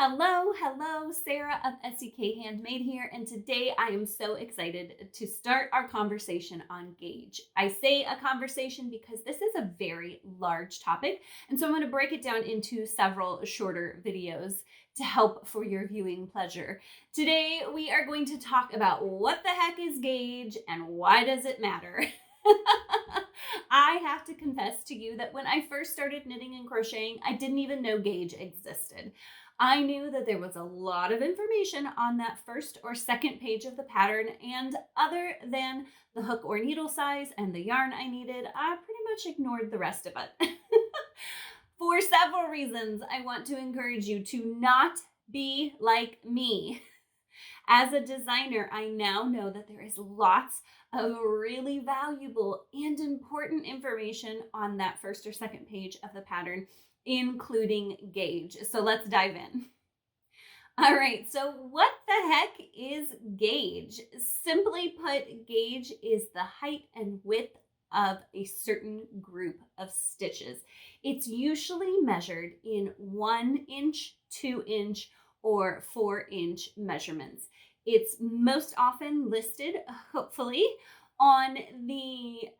Hello, Sarah of SEK Handmade here, and today I am so excited to start our conversation on gauge. I say a conversation because this is a very large topic, and so I'm going to break it down into several shorter videos to help for your viewing pleasure. Today we are going to talk about what the heck is gauge and why does it matter? I have to confess to you that when I first started knitting and crocheting, I didn't even know gauge existed. I knew that there was a lot of information on that first or second page of the pattern, and other than the hook or needle size and the yarn I needed, I pretty much ignored the rest of it. For several reasons, I want to encourage you to not be like me. As a designer, I now know that there is lots of really valuable and important information on that first or second page of the pattern, including gauge. So let's dive in. All right, so what the heck is gauge? Simply put, gauge is the height and width of a certain group of stitches. It's usually measured in 1 inch, 2 inch, or 4-inch measurements. It's most often listed, hopefully, on the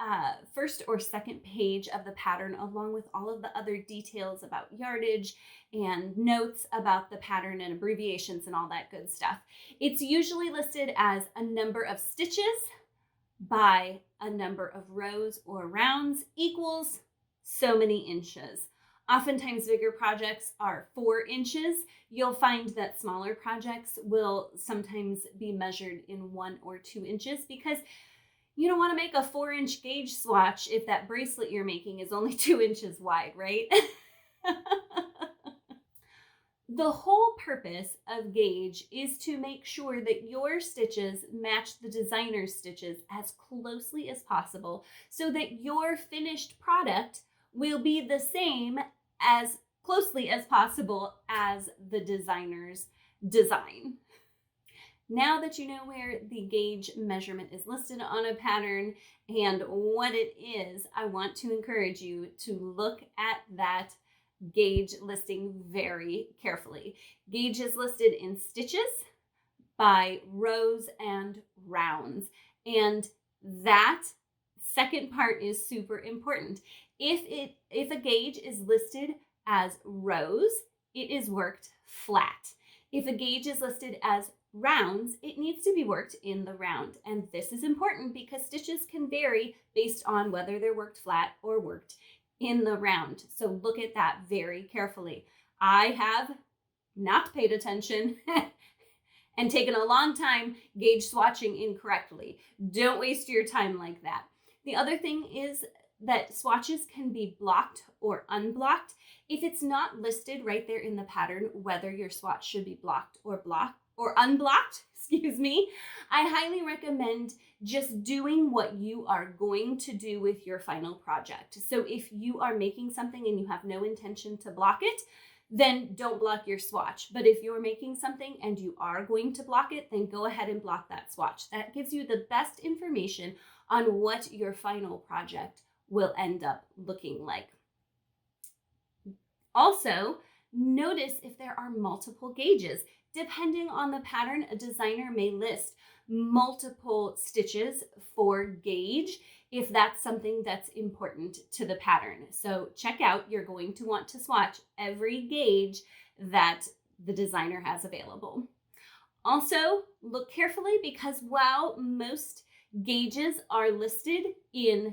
first or second page of the pattern, along with all of the other details about yardage and notes about the pattern and abbreviations and all that good stuff. It's usually listed as a number of stitches by a number of rows or rounds equals so many inches. Oftentimes bigger projects are 4 inches. You'll find that smaller projects will sometimes be measured in 1 or 2 inches because you don't want to make a 4-inch gauge swatch if that bracelet you're making is only 2 inches wide, right? The whole purpose of gauge is to make sure that your stitches match the designer's stitches as closely as possible so that your finished product will be the same as closely as possible as the designer's design. Now that you know where the gauge measurement is listed on a pattern and what it is, I want to encourage you to look at that gauge listing very carefully. Gauge is listed in stitches by rows and rounds, and that second part is super important. If a gauge is listed as rows, it is worked flat. If a gauge is listed as rounds, it needs to be worked in the round. And this is important because stitches can vary based on whether they're worked flat or worked in the round. So look at that very carefully. I have not paid attention and taken a long time gauge swatching incorrectly. Don't waste your time like that. The other thing is that swatches can be blocked or unblocked. If it's not listed right there in the pattern whether your swatch should be blocked or unblocked, I highly recommend just doing what you are going to do with your final project. So if you are making something and you have no intention to block it, then don't block your swatch. But if you're making something and you are going to block it, then go ahead and block that swatch. That gives you the best information on what your final project will end up looking like. Also, notice if there are multiple gauges. Depending on the pattern, a designer may list multiple stitches for gauge if that's something that's important to the pattern. So check out, you're going to want to swatch every gauge that the designer has available. Also, look carefully because while most gauges are listed in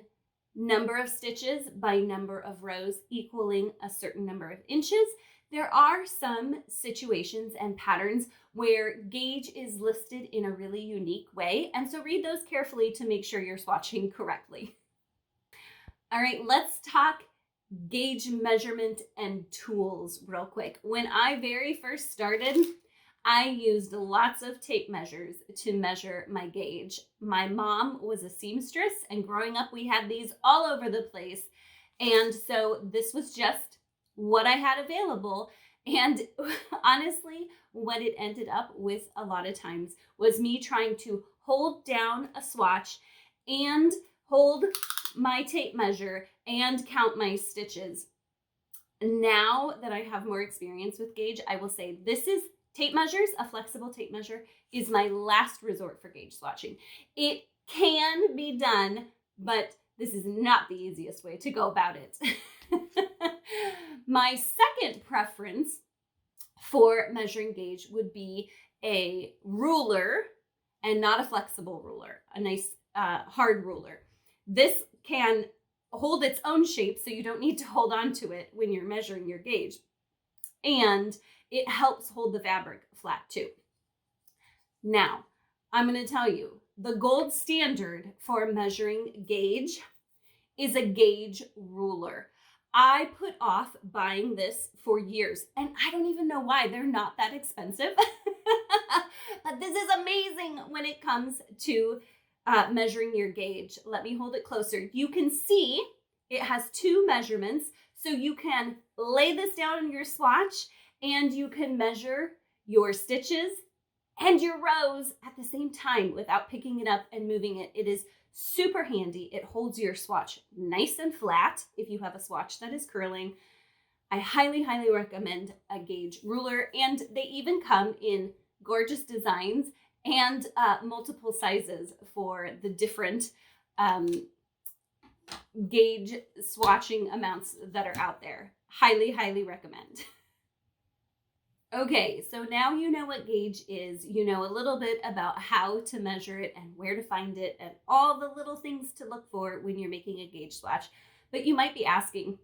number of stitches by number of rows equaling a certain number of inches, there are some situations and patterns where gauge is listed in a really unique way, and so read those carefully to make sure you're swatching correctly. All right, let's talk gauge measurement and tools real quick. When I very first started, I used lots of tape measures to measure my gauge. My mom was a seamstress, and growing up we had these all over the place, and so this was just what I had available. And honestly, what it ended up with a lot of times was me trying to hold down a swatch and hold my tape measure and count my stitches. Now that I have more experience with gauge, I will say this is tape measures. A flexible tape measure is my last resort for gauge swatching. It can be done, but this is not the easiest way to go about it. My second preference for measuring gauge would be a ruler, and not a flexible ruler, a nice hard ruler. This can hold its own shape, so you don't need to hold on to it when you're measuring your gauge. And it helps hold the fabric flat too. Now, I'm going to tell you, the gold standard for measuring gauge is a gauge ruler. I put off buying this for years, and I don't even know why. They're not that expensive. But this is amazing when it comes to measuring your gauge. Let me hold it closer. You can see it has two measurements, so you can lay this down on your swatch and you can measure your stitches and your rows at the same time without picking it up and moving it. It is super handy. It holds your swatch nice and flat if you have a swatch that is curling. I highly, highly recommend a gauge ruler, and they even come in gorgeous designs and multiple sizes for the different gauge swatching amounts that are out there. Highly, highly recommend. Okay, so now you know what gauge is. You know a little bit about how to measure it and where to find it and all the little things to look for when you're making a gauge swatch. But you might be asking,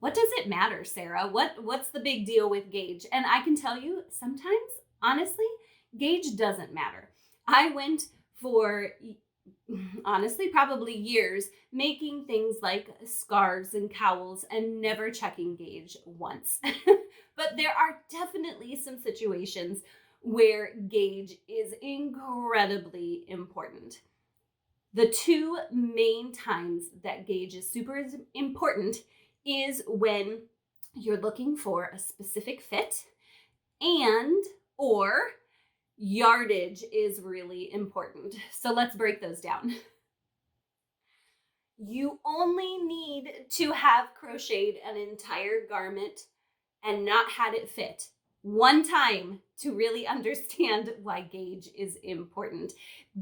what does it matter, Sarah? What's the big deal with gauge? And I can tell you, sometimes, honestly, gauge doesn't matter. I went for, honestly, probably years making things like scarves and cowls and never checking gauge once. But there are definitely some situations where gauge is incredibly important. The two main times that gauge is super important is when you're looking for a specific fit, and or yardage is really important. So let's break those down. You only need to have crocheted an entire garment and not had it fit one time to really understand why gauge is important.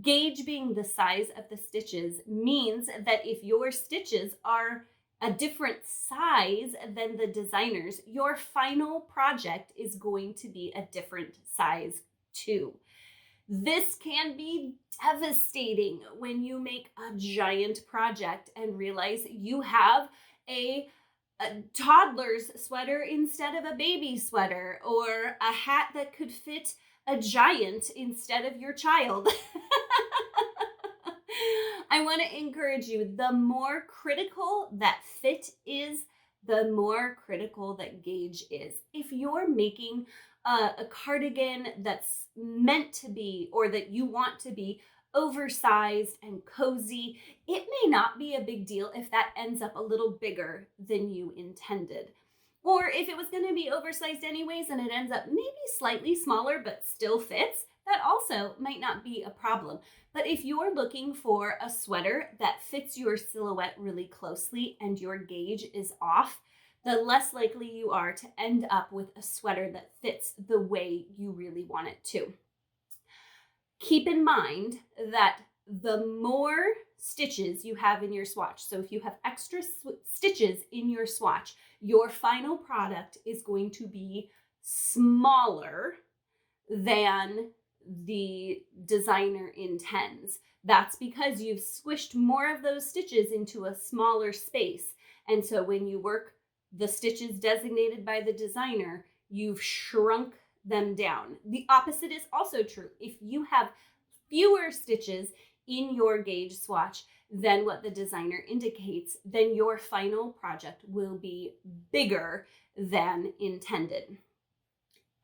Gauge being the size of the stitches means that if your stitches are a different size than the designer's, your final project is going to be a different size too. This can be devastating when you make a giant project and realize you have a toddler's sweater instead of a baby sweater, or a hat that could fit a giant instead of your child. I want to encourage you, the more critical that fit is, the more critical that gauge is. If you're making a cardigan that's meant to be, or that you want to be, oversized and cozy, it may not be a big deal if that ends up a little bigger than you intended. Or if it was going to be oversized anyways and it ends up maybe slightly smaller but still fits, that also might not be a problem. But if you're looking for a sweater that fits your silhouette really closely and your gauge is off, the less likely you are to end up with a sweater that fits the way you really want it to. Keep in mind that the more stitches you have in your swatch, so if you have extra stitches in your swatch, your final product is going to be smaller than the designer intends. That's because you've squished more of those stitches into a smaller space. And so when you work the stitches designated by the designer, you've shrunk them down. The opposite is also true. If you have fewer stitches in your gauge swatch than what the designer indicates, then your final project will be bigger than intended.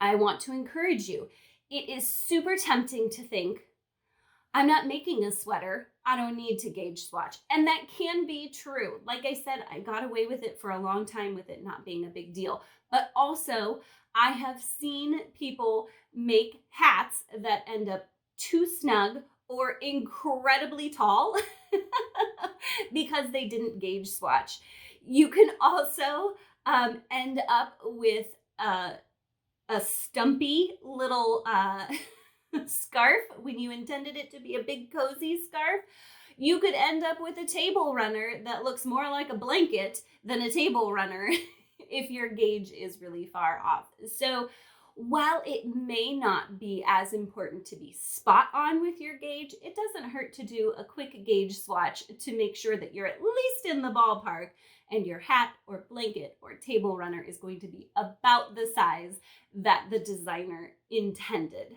I want to encourage you. It is super tempting to think, I'm not making a sweater, I don't need to gauge swatch. And that can be true. Like I said, I got away with it for a long time with it not being a big deal. But also, I have seen people make hats that end up too snug or incredibly tall because they didn't gauge swatch. You can also end up with a stumpy little scarf when you intended it to be a big cozy scarf. You could end up with a table runner that looks more like a blanket than a table runner if your gauge is really far off. So while it may not be as important to be spot on with your gauge, it doesn't hurt to do a quick gauge swatch to make sure that you're at least in the ballpark and your hat or blanket or table runner is going to be about the size that the designer intended.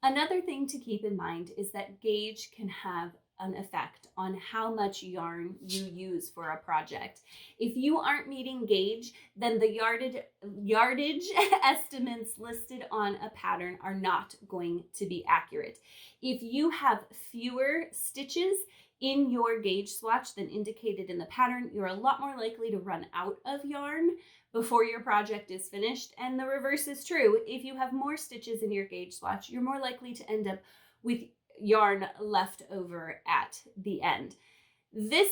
Another thing to keep in mind is that gauge can have an effect on how much yarn you use for a project. If you aren't meeting gauge, then the yardage estimates listed on a pattern are not going to be accurate. If you have fewer stitches in your gauge swatch than indicated in the pattern, you're a lot more likely to run out of yarn before your project is finished. And the reverse is true. If you have more stitches in your gauge swatch, you're more likely to end up with yarn left over at the end. This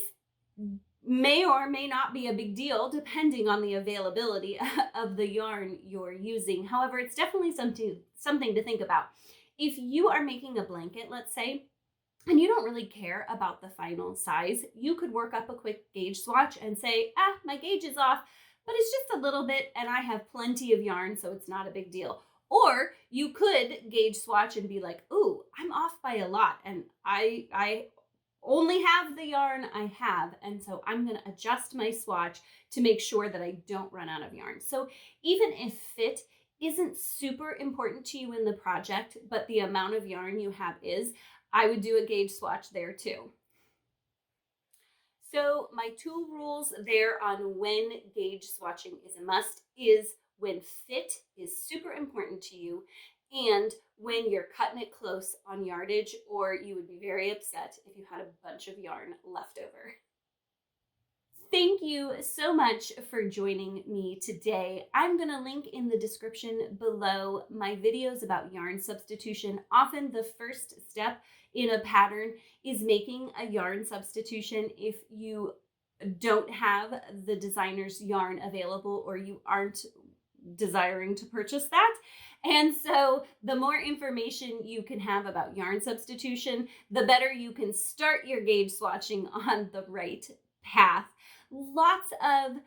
may or may not be a big deal depending on the availability of the yarn you're using. However, it's definitely something to think about. If you are making a blanket, let's say, and you don't really care about the final size, you could work up a quick gauge swatch and say, my gauge is off, but it's just a little bit and I have plenty of yarn, so it's not a big deal. Or you could gauge swatch and be like, ooh, I'm off by a lot and I only have the yarn I have, and so I'm going to adjust my swatch to make sure that I don't run out of yarn. So even if fit isn't super important to you in the project, but the amount of yarn you have is, I would do a gauge swatch there too. So my 2 rules there on when gauge swatching is a must is when fit is super important to you and when you're cutting it close on yardage, or you would be very upset if you had a bunch of yarn left over. Thank you so much for joining me today. I'm going to link in the description below my videos about yarn substitution. Often the first step in a pattern is making a yarn substitution if you don't have the designer's yarn available or you aren't desiring to purchase that. And so the more information you can have about yarn substitution, the better you can start your gauge swatching on the right path. Lots of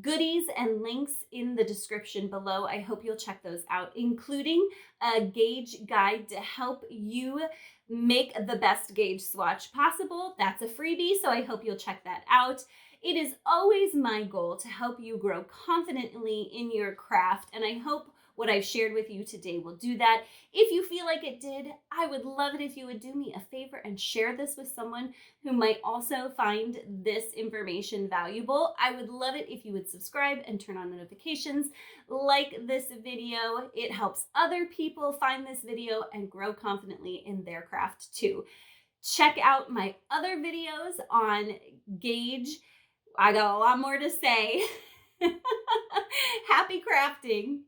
goodies and links in the description below. I hope you'll check those out, including a gauge guide to help you make the best gauge swatch possible. That's a freebie, so I hope you'll check that out. It is always my goal to help you grow confidently in your craft, and I hope what I've shared with you today will do that. If you feel like it did, I would love it if you would do me a favor and share this with someone who might also find this information valuable. I would love it if you would subscribe and turn on notifications, like this video. It helps other people find this video and grow confidently in their craft too. Check out my other videos on gauge. I got a lot more to say. Happy crafting.